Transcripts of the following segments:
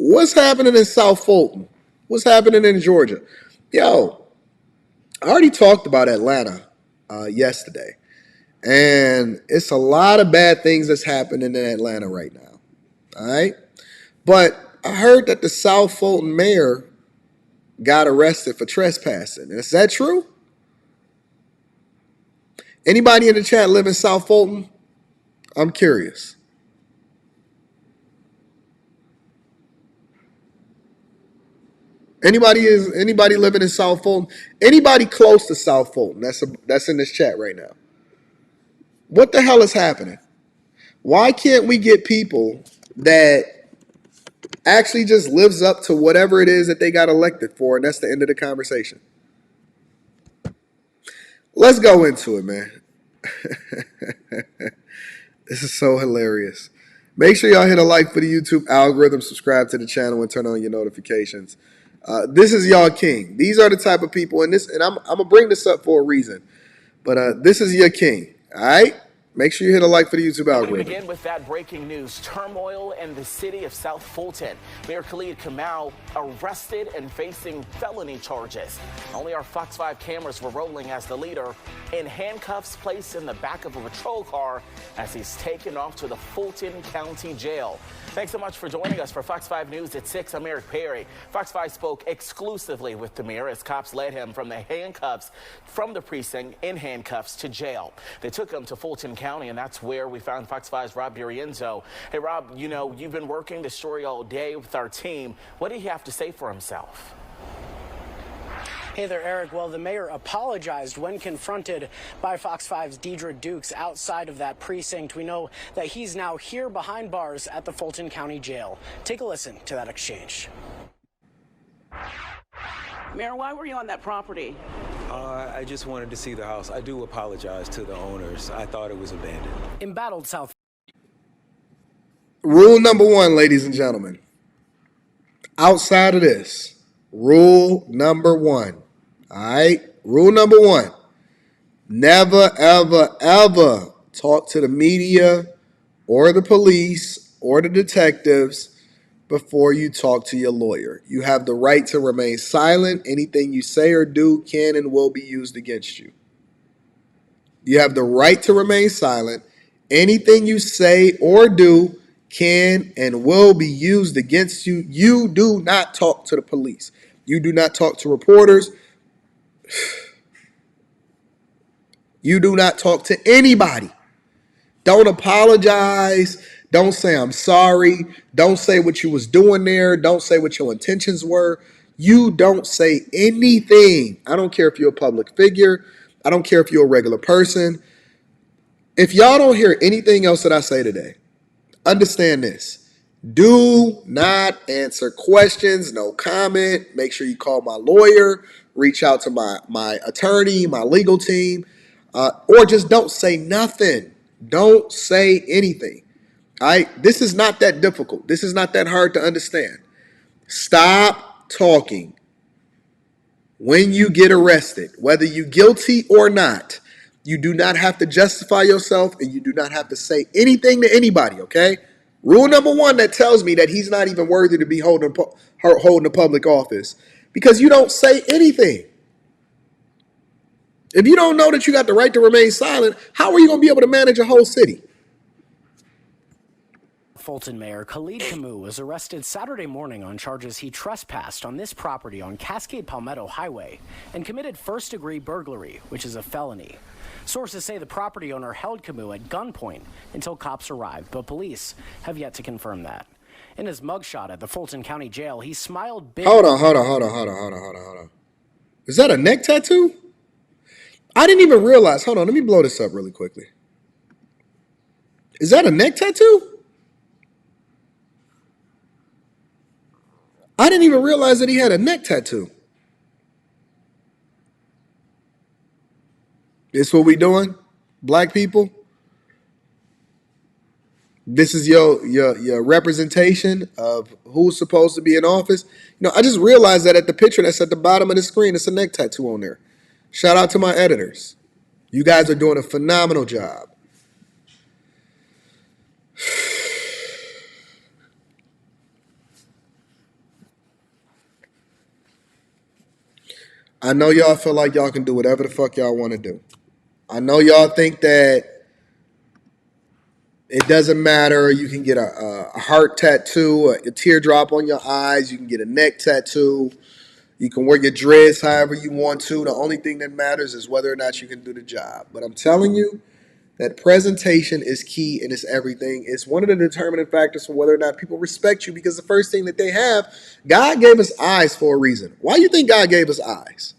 What's happening in South Fulton? What's happening in Georgia? Yo, I already talked about Atlanta yesterday, and it's a lot of bad things that's happening in Atlanta right now. All right, but I heard that the South Fulton mayor got arrested for trespassing. Is that true? Anybody in the chat live in South Fulton? I'm curious. Anybody living in South Fulton? Anybody close to South Fulton? That's in this chat right now. What the hell is happening? Why can't we get people that actually just lives up to whatever it is that they got elected for, and that's the end of the conversation? Let's go into it, man. This is so hilarious. Make sure y'all hit a like for the YouTube algorithm, subscribe to the channel, and turn on your notifications. This is y'all king. These are the type of people, and I'm gonna bring this up for a reason. But this is your king. All right. Make sure you hit a like for the YouTube algorithm. We begin with that breaking news. Turmoil in the city of South Fulton. Mayor Khalid Kamau arrested and facing felony charges. Only our Fox 5 cameras were rolling as the leader in handcuffs placed in the back of a patrol car as he's taken off to the Fulton County Jail. Thanks so much for joining us for Fox 5 News at 6. I'm Eric Perry. Fox 5 spoke exclusively with the mayor as cops led him from the handcuffs from the precinct in handcuffs to jail. They took him to Fulton County, and that's where we found Fox 5's Rob Durienzo. Hey, Rob, you know, you've been working the story all day with our team. What did he have to say for himself? Hey there, Eric. Well, the mayor apologized when confronted by Fox 5's Deidre Dukes outside of that precinct. We know that he's now here behind bars at the Fulton County Jail. Take a listen to that exchange. Mayor, why were you on that property? I just wanted to see the house. I do apologize to the owners. I thought it was abandoned. Embattled South. Rule number one, ladies and gentlemen. Outside of this, rule number one. All right? Rule number one. Never, ever, ever talk to the media or the police or the detectives before you talk to your lawyer. You have the right to remain silent. Anything you say or do can and will be used against you. You have the right to remain silent. Anything you say or do can and will be used against you. You do not talk to the police. You do not talk to reporters. You do not talk to anybody. Don't apologize. Don't say I'm sorry. Don't say what you was doing there. Don't say what your intentions were. You don't say anything. I don't care if you're a public figure. I don't care if you're a regular person. If y'all don't hear anything else that I say today, understand this. Do not answer questions. No comment. Make sure you call my lawyer. Reach out to my attorney, my legal team, or just don't say nothing. Don't say anything. All right, this is not that difficult. This is not that hard to understand. Stop talking when you get arrested, whether you're guilty or not. You do not have to justify yourself, and you do not have to say anything to anybody, okay? Rule number one that tells me that he's not even worthy to be holding a public office, because you don't say anything. If you don't know that you got the right to remain silent, how are you going to be able to manage a whole city? Fulton Mayor Khalid Kamau was arrested Saturday morning on charges he trespassed on this property on Cascade Palmetto Highway and committed first-degree burglary, which is a felony. Sources say the property owner held Kamau at gunpoint until cops arrived, but police have yet to confirm that. In his mugshot at the Fulton County Jail, he smiled big. Hold on. Is that a neck tattoo? I didn't even realize. Hold on, let me blow this up really quickly. Is that a neck tattoo? I didn't even realize that he had a neck tattoo. This what we doing, black people? This is your representation of who's supposed to be in office. You know, I just realized that at the picture that's at the bottom of the screen, it's a neck tattoo on there. Shout out to my editors. You guys are doing a phenomenal job. I know y'all feel like y'all can do whatever the fuck y'all want to do. I know y'all think that it doesn't matter. You can get a heart tattoo, a teardrop on your eyes. You can get a neck tattoo. You can wear your dreads however you want to. The only thing that matters is whether or not you can do the job. But I'm telling you that presentation is key and it's everything. It's one of the determining factors for whether or not people respect you, because the first thing that they have, God gave us eyes for a reason. Why do you think God gave us eyes?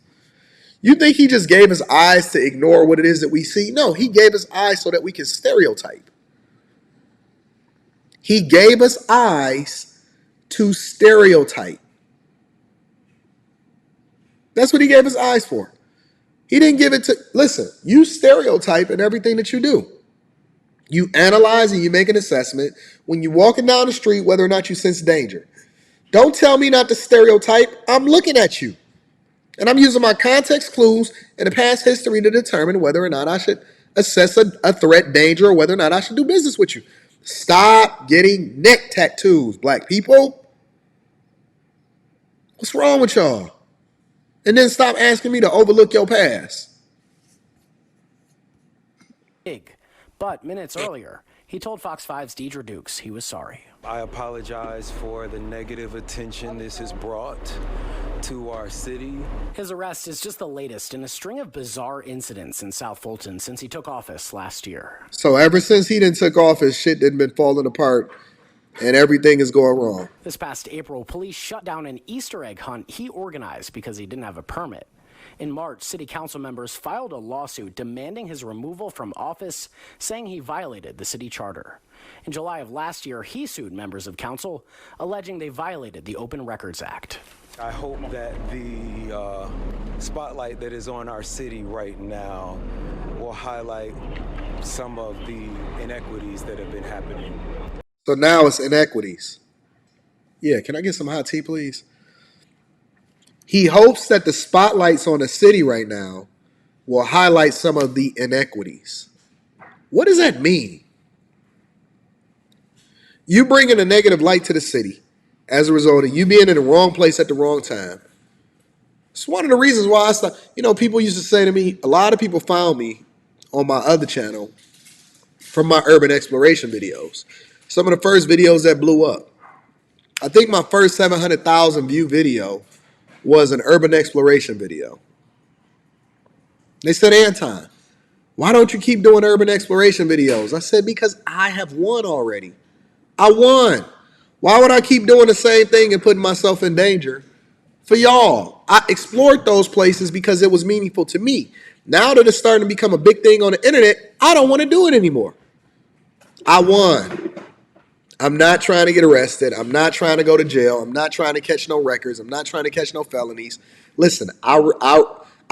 You think he just gave us eyes to ignore what it is that we see? No, he gave us eyes so that we can stereotype. He gave us eyes to stereotype. That's what he gave us eyes for. He didn't give it to, listen, you stereotype in everything that you do. You analyze and you make an assessment when you're walking down the street, whether or not you sense danger. Don't tell me not to stereotype. I'm looking at you. And I'm using my context clues and the past history to determine whether or not I should assess a threat, danger, or whether or not I should do business with you. Stop getting neck tattoos, black people. What's wrong with y'all? And then stop asking me to overlook your past. But minutes earlier, he told Fox 5's Deidre Dukes he was sorry. I apologize for the negative attention this has brought to our city. His arrest is just the latest in a string of bizarre incidents in South Fulton since he took office last year. So ever since he didn't took office, shit didn't been falling apart and everything is going wrong. This past April, police shut down an Easter egg hunt he organized because he didn't have a permit. In March, city council members filed a lawsuit demanding his removal from office, saying he violated the city charter. In July of last year, he sued members of council, alleging they violated the Open Records Act. I hope that the spotlight that is on our city right now will highlight some of the inequities that have been happening. So now it's inequities. Yeah, can I get some hot tea, please? He hopes that the spotlights on the city right now will highlight some of the inequities. What does that mean? You bringing a negative light to the city as a result of you being in the wrong place at the wrong time. It's one of the reasons why I stopped. You know, people used to say to me, a lot of people found me on my other channel from my urban exploration videos. Some of the first videos that blew up. I think my first 700,000 view video was an urban exploration video. They said, Anton, why don't you keep doing urban exploration videos? I said, because I have won already. I won. Why would I keep doing the same thing and putting myself in danger for y'all? I explored those places because it was meaningful to me. Now that it's starting to become a big thing on the internet, I don't want to do it anymore. I won. I'm not trying to get arrested. I'm not trying to go to jail. I'm not trying to catch no records. I'm not trying to catch no felonies. Listen, I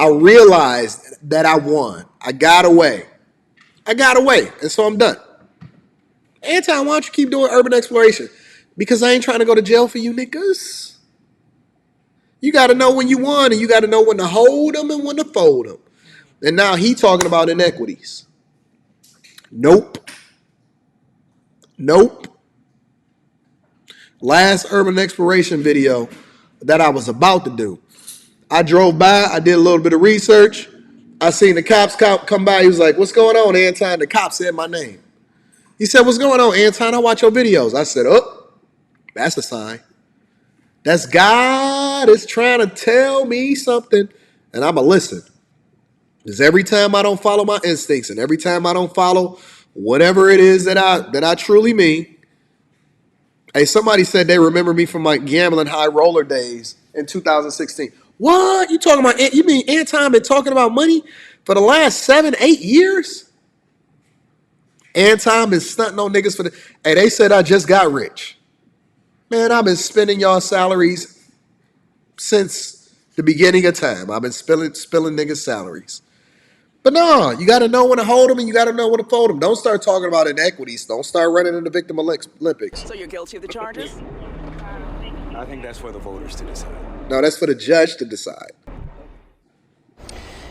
realized that I won. I got away. And so I'm done. Anton, why don't you keep doing urban exploration? Because I ain't trying to go to jail for you niggas. You got to know when you won, and you got to know when to hold them and when to fold them. And now he talking about inequities. Nope. Last urban exploration video that I was about to do, I drove by, I did a little bit of research. I seen the cops come by. He was like, what's going on, Anton? The cop said my name. He said, what's going on, Anton? I watch your videos. I said, oh, that's a sign. That's God is trying to tell me something, and I'm going to listen. Because every time I don't follow my instincts and every time I don't follow whatever it is that I truly mean. Hey, somebody said they remember me from my gambling high roller days in 2016. What? You talking about? You mean Anton been talking about money for the last 7-8 years? Anton been stunting on niggas for the. Hey, they said I just got rich. Man, I've been spending y'all salaries since the beginning of time. I've been spilling niggas' salaries. But no, you got to know when to hold them and you got to know when to fold them. Don't start talking about inequities. Don't start running in the victim Olympics. So you're guilty of the charges? I think that's for the voters to decide. No, that's for the judge to decide.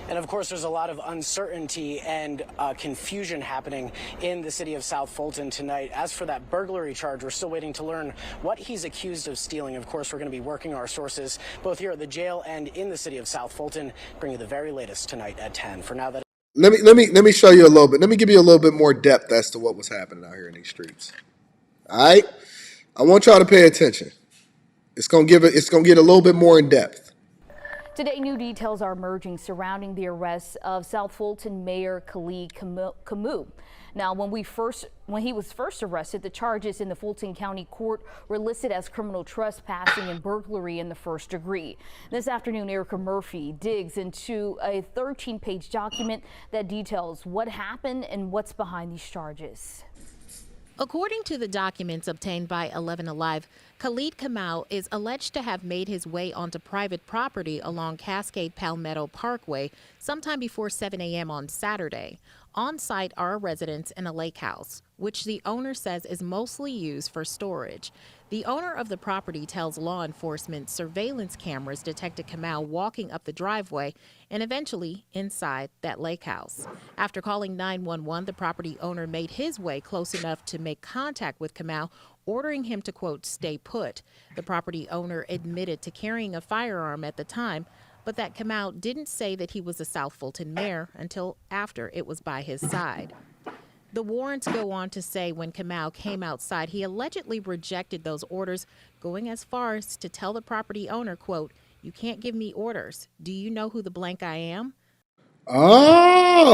And And of course, there's a lot of uncertainty and confusion happening in the city of South Fulton tonight. As for that burglary charge, we're still waiting to learn what he's accused of stealing. Of course, we're going to be working our sources both here at the jail and in the city of South Fulton, bringing you the very latest tonight at 10. For now, that. Let me show you a little bit. Let me give you a little bit more depth as to what was happening out here in these streets. All right, I want y'all to pay attention. It's gonna get a little bit more in depth. Today, new details are emerging surrounding the arrest of South Fulton Mayor Khalid Kamau. Now, when he was first arrested, the charges in the Fulton County Court were listed as criminal trespassing and burglary in the first degree. This afternoon, Erica Murphy digs into a 13-page document that details what happened and what's behind these charges. According to the documents obtained by 11 Alive, Khalid Kamau is alleged to have made his way onto private property along Cascade Palmetto Parkway sometime before 7 a.m. on Saturday. On site are a residence and a lake house, which the owner says is mostly used for storage. The owner of the property tells law enforcement surveillance cameras detected Kamau walking up the driveway and eventually inside that lake house. After calling 911, the property owner made his way close enough to make contact with Kamau, ordering him to, quote, stay put. The property owner admitted to carrying a firearm at the time, but that Kamau didn't say that he was a South Fulton mayor until after it was by his side. The warrants go on to say when Kamau came outside, he allegedly rejected those orders, going as far as to tell the property owner, quote, you can't give me orders. Do you know who the blank I am? Oh,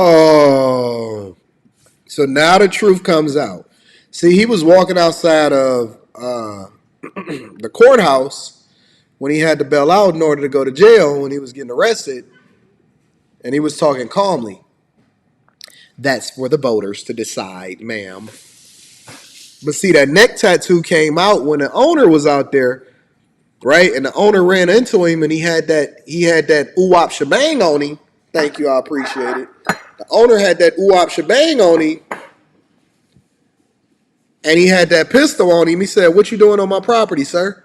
so now the truth comes out. See, he was walking outside of the courthouse when he had to bail out in order to go to jail when he was getting arrested, and he was talking calmly. That's for the voters to decide, ma'am. But see, that neck tattoo came out when the owner was out there, right? And the owner ran into him, and he had that oo-wop shebang on him. Thank you, I appreciate it. The owner had that oo-wop shebang on him, and he had that pistol on him. He said, what you doing on my property, sir?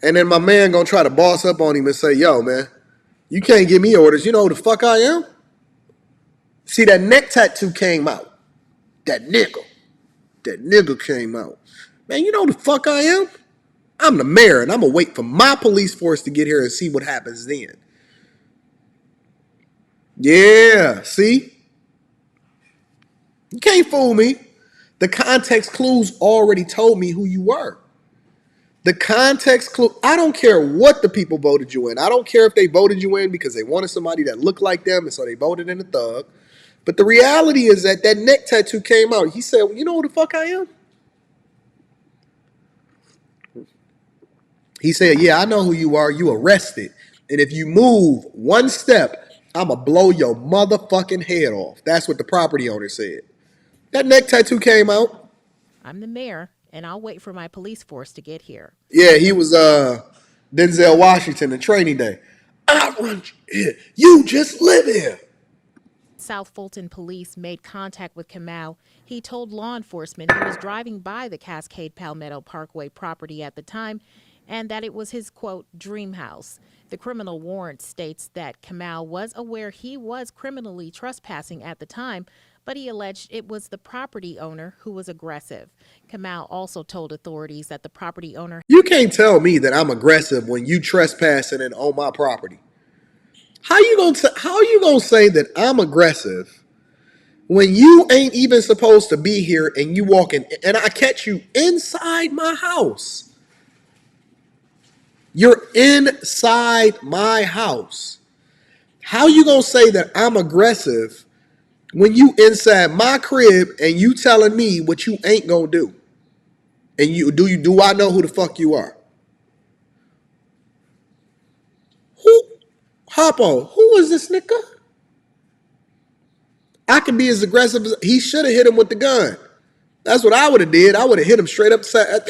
And then my man gonna try to boss up on him and say, yo, man, you can't give me orders. You know who the fuck I am? See, that neck tattoo came out. That nigga came out. Man, you know who the fuck I am? I'm the mayor, and I'm gonna wait for my police force to get here and see what happens then. Yeah, see? You can't fool me. The context clues already told me who you were. The context clue, I don't care what the people voted you in. I don't care if they voted you in because they wanted somebody that looked like them, and so they voted in a thug. But the reality is that neck tattoo came out. He said, well, you know who the fuck I am? He said, yeah, I know who you are. You arrested. And if you move one step, I'm going to blow your motherfucking head off. That's what the property owner said. That neck tattoo came out. I'm the mayor, and I'll wait for my police force to get here. Yeah, he was Denzel Washington in Training Day. I run here. You just live here. South Fulton police made contact with Kamau. He told law enforcement he was driving by the Cascade Palmetto Parkway property at the time and that it was his, quote, dream house. The criminal warrant states that Kamau was aware he was criminally trespassing at the time, but he alleged it was the property owner who was aggressive. Kamau also told authorities that the property owner... You can't tell me that I'm aggressive when you trespassing and on my property. How you gonna say that I'm aggressive when you ain't even supposed to be here and you walking and I catch you inside my house? You're inside my house. How you gonna say that I'm aggressive when you inside my crib and you telling me what you ain't gonna do? And do I know who the fuck you are? Harpo, who is this nigga? I can be as aggressive as he should have hit him with the gun. That's what I would have did. I would have hit him straight up the side.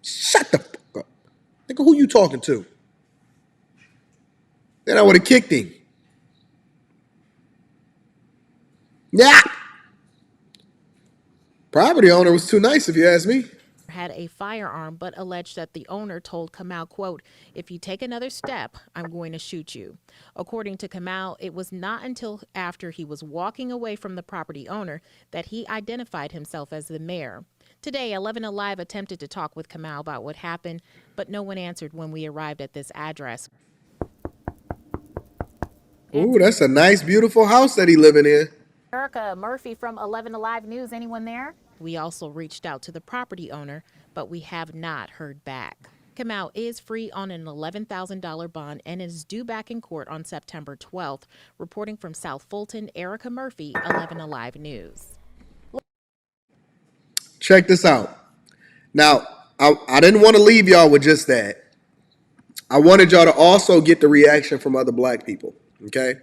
Shut the fuck up. Nigga, who you talking to? Then I would have kicked him. Yeah. Property owner was too nice if you ask me. had a firearm, but alleged that the owner told Kamau, quote, "If you take another step, I'm going to shoot you." According to Kamau, it was not until after he was walking away from the property owner that he identified himself as the mayor. Today, 11 Alive attempted to talk with Kamau about what happened, but no one answered when we arrived at this address. Ooh, that's a nice, beautiful house that he living in. Erica Murphy from 11 Alive News. Anyone there? We also reached out to the property owner, but we have not heard back. Kamau is free on an $11,000 bond and is due back in court on September 12th. Reporting from South Fulton, Erica Murphy, 11 Alive News. Check this out. Now, I didn't want to leave y'all with just that. I wanted y'all to also get the reaction from other black people, okay?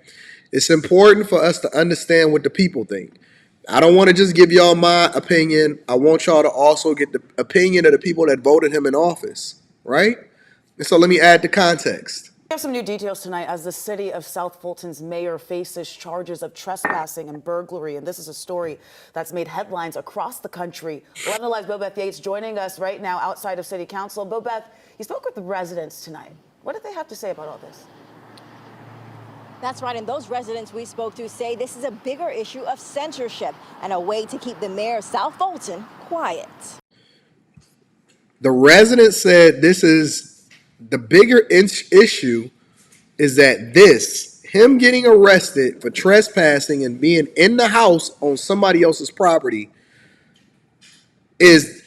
It's important for us to understand what the people think. I don't want to just give y'all my opinion. I want y'all to also get the opinion of the people that voted him in office, right? And so let me add the context. We have some new details tonight as the city of South Fulton's mayor faces charges of trespassing and burglary. And this is a story that's made headlines across the country. 11 Alive's Bobeth Yates joining us right now outside of City Council. Bobeth, you spoke with the residents tonight. What did they have to say about all this? That's right, and those residents we spoke to say this is a bigger issue of censorship and a way to keep the mayor of South Fulton quiet. The residents said this is the bigger issue is that him getting arrested for trespassing and being in the house on somebody else's property is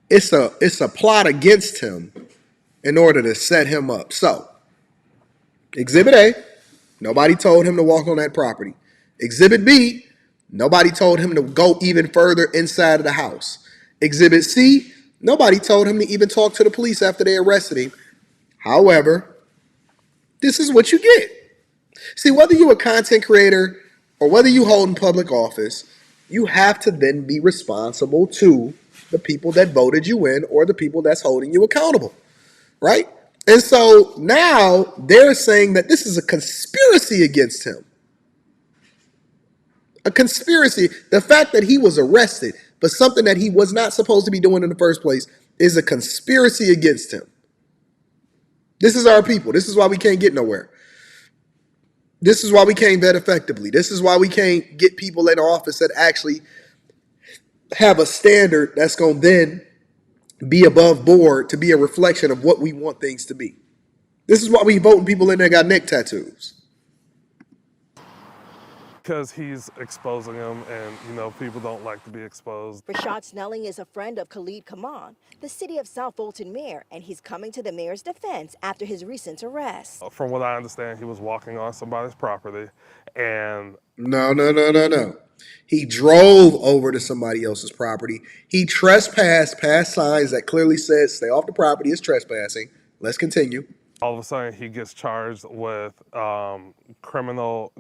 it's a plot against him in order to set him up. So, Exhibit A, nobody told him to walk on that property. Exhibit B, nobody told him to go even further inside of the house. Exhibit C, nobody told him to even talk to the police after they arrested him. However, this is what you get. See, whether you're a content creator or whether you hold in public office, you have to then be responsible to the people that voted you in or the people that's holding you accountable, right? And so now they're saying that this is a conspiracy against him. A conspiracy. The fact that he was arrested for something that he was not supposed to be doing in the first place is a conspiracy against him. This is our people. This is why we can't get nowhere. This is why we can't vet effectively. This is why we can't get people in office that actually have a standard that's going to then be above board to be a reflection of what we want things to be. This is why we voting people in there got neck tattoos. Because he's exposing them, and people don't like to be exposed. Rashad Snelling is a friend of Khalid Kamau, the city of South Fulton mayor, and he's coming to the mayor's defense after his recent arrest. From what I understand, he was walking on somebody's property, and No. He drove over to somebody else's property. He trespassed past signs that clearly said stay off the property is trespassing. Let's continue. all of a sudden he gets charged with criminal.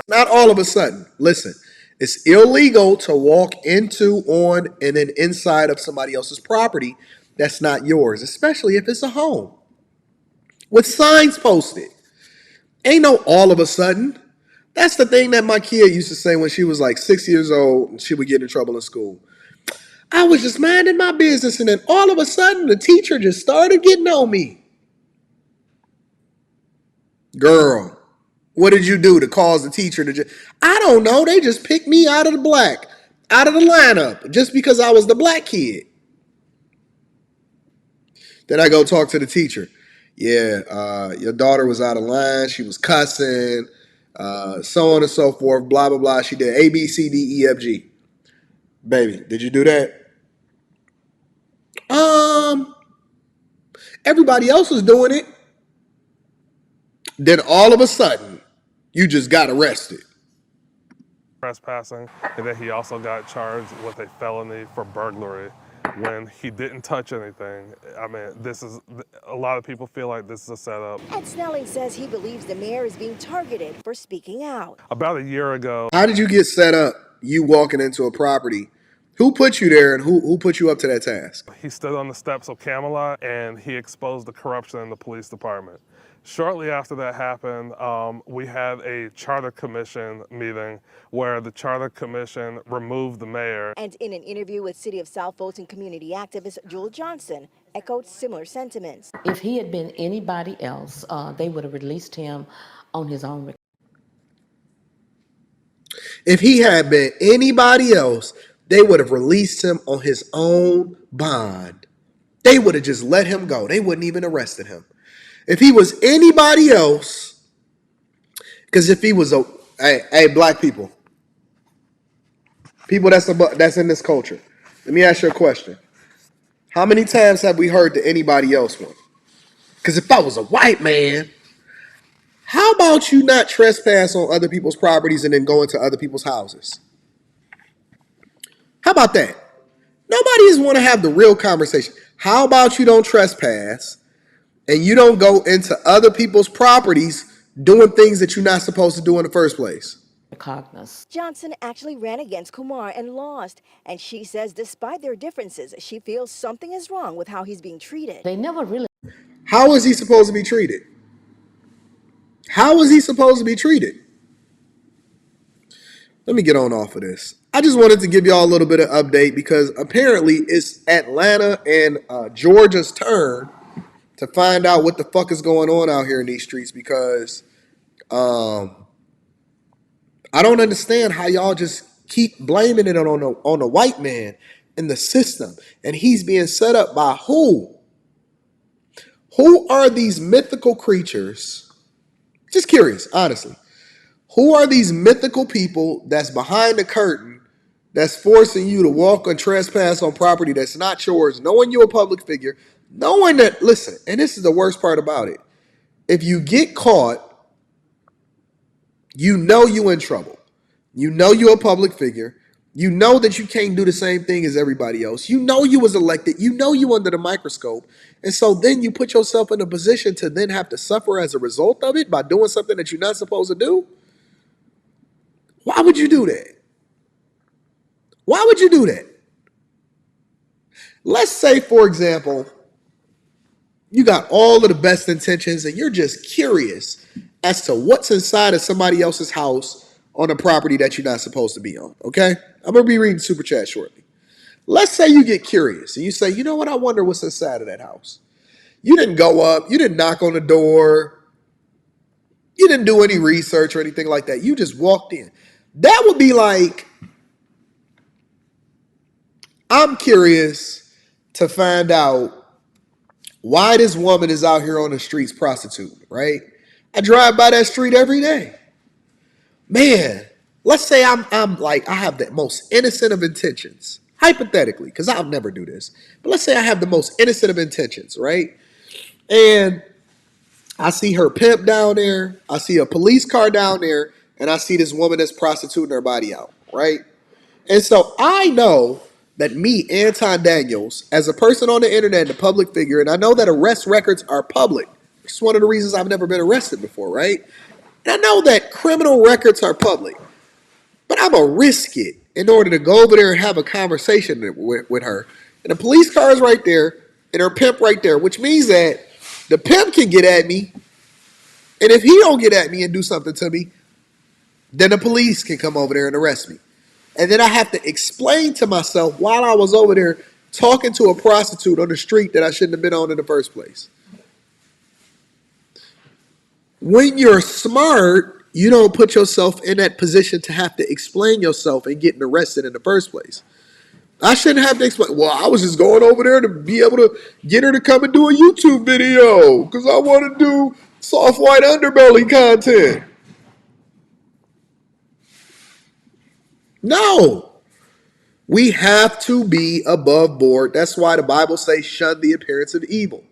Not all of a sudden. Listen, it's illegal to walk into, on, and then inside of somebody else's property that's not yours, especially if it's a home with signs posted. Ain't no all of a sudden. That's the thing that my kid used to say when she was like 6 years old and she would get in trouble in school. I was just minding my business, and then all of a sudden the teacher just started getting on me. Girl, what did you do to cause the teacher to just... I don't know. They just picked me out of the lineup just because I was the black kid. Then I go talk to the teacher. Yeah, your daughter was out of line. She was cussing, so on and so forth, blah, blah, blah. She did A, B, C, D, E, F, G. Baby, did you do that? Everybody else was doing it. Then all of a sudden, you just got arrested. Trespassing, and then he also got charged with a felony for burglary when he didn't touch anything. I mean, this is, a lot of people feel like this is a setup. And Snelling says he believes the mayor is being targeted for speaking out. About a year ago. How did you get set up, you walking into a property? Who put you there, and who put you up to that task? He stood on the steps of Camelot, and he exposed the corruption in the police department. Shortly after that happened, we had a charter commission meeting where the charter commission removed the mayor. And in an interview with City of South Fulton community activist Jewel Johnson, echoed similar sentiments. If he had been anybody else, they would have released him on his own. If he had been anybody else, they would have released him on his own bond. They would have just let him go. They wouldn't even arrested him. If he was anybody else, because if he was hey, black people that's in this culture, let me ask you a question. How many times have we heard the anybody else one? Because if I was a white man, how about you not trespass on other people's properties and then go into other people's houses? How about that? Nobody just want to have the real conversation. How about you don't trespass and you don't go into other people's properties doing things that you're not supposed to do in the first place? Johnson actually ran against Kumar and lost, and she says despite their differences, she feels something is wrong with how he's being treated. They never really. How is he supposed to be treated? How is he supposed to be treated? Let me get on off of this. I just wanted to give y'all a little bit of update because apparently it's Atlanta and Georgia's turn to find out what the fuck is going on out here in these streets because I don't understand how y'all just keep blaming it on the white man in the system. And he's being set up by who? Who are these mythical creatures? Just curious, honestly. Who are these mythical people that's behind the curtain that's forcing you to walk and trespass on property that's not yours, knowing you're a public figure, knowing that, listen, and this is the worst part about it. If you get caught, you know you're in trouble. You know you're a public figure. You know that you can't do the same thing as everybody else. You know you was elected. You know you under the microscope. And so then you put yourself in a position to then have to suffer as a result of it by doing something that you're not supposed to do. Why would you do that? Why would you do that? Let's say, for example, you got all of the best intentions and you're just curious as to what's inside of somebody else's house on a property that you're not supposed to be on, okay? I'm going to be reading Super Chat shortly. Let's say you get curious and you say, you know what, I wonder what's inside of that house. You didn't go up, you didn't knock on the door, you didn't do any research or anything like that. You just walked in. That would be like, I'm curious to find out why this woman is out here on the streets prostituting, right? I drive by that street every day. Man, let's say I'm like, I have the most innocent of intentions, hypothetically, because I'll never do this. But let's say I have the most innocent of intentions, right? And I see her pimp down there. I see a police car down there. And I see this woman that's prostituting her body out, right? And so I know that me, Anton Daniels, as a person on the internet and a public figure, and I know that arrest records are public. It's one of the reasons I've never been arrested before, right? And I know that criminal records are public. But I'm going to risk it in order to go over there and have a conversation with her. And the police car is right there and her pimp right there, which means that the pimp can get at me. And if he don't get at me and do something to me, then the police can come over there and arrest me. And then I have to explain to myself while I was over there talking to a prostitute on the street that I shouldn't have been on in the first place. When you're smart, you don't put yourself in that position to have to explain yourself and getting arrested in the first place. I shouldn't have to explain. Well, I was just going over there to be able to get her to come and do a YouTube video because I want to do soft white underbelly content. No. We have to be above board. That's why the Bible says shun the appearance of evil.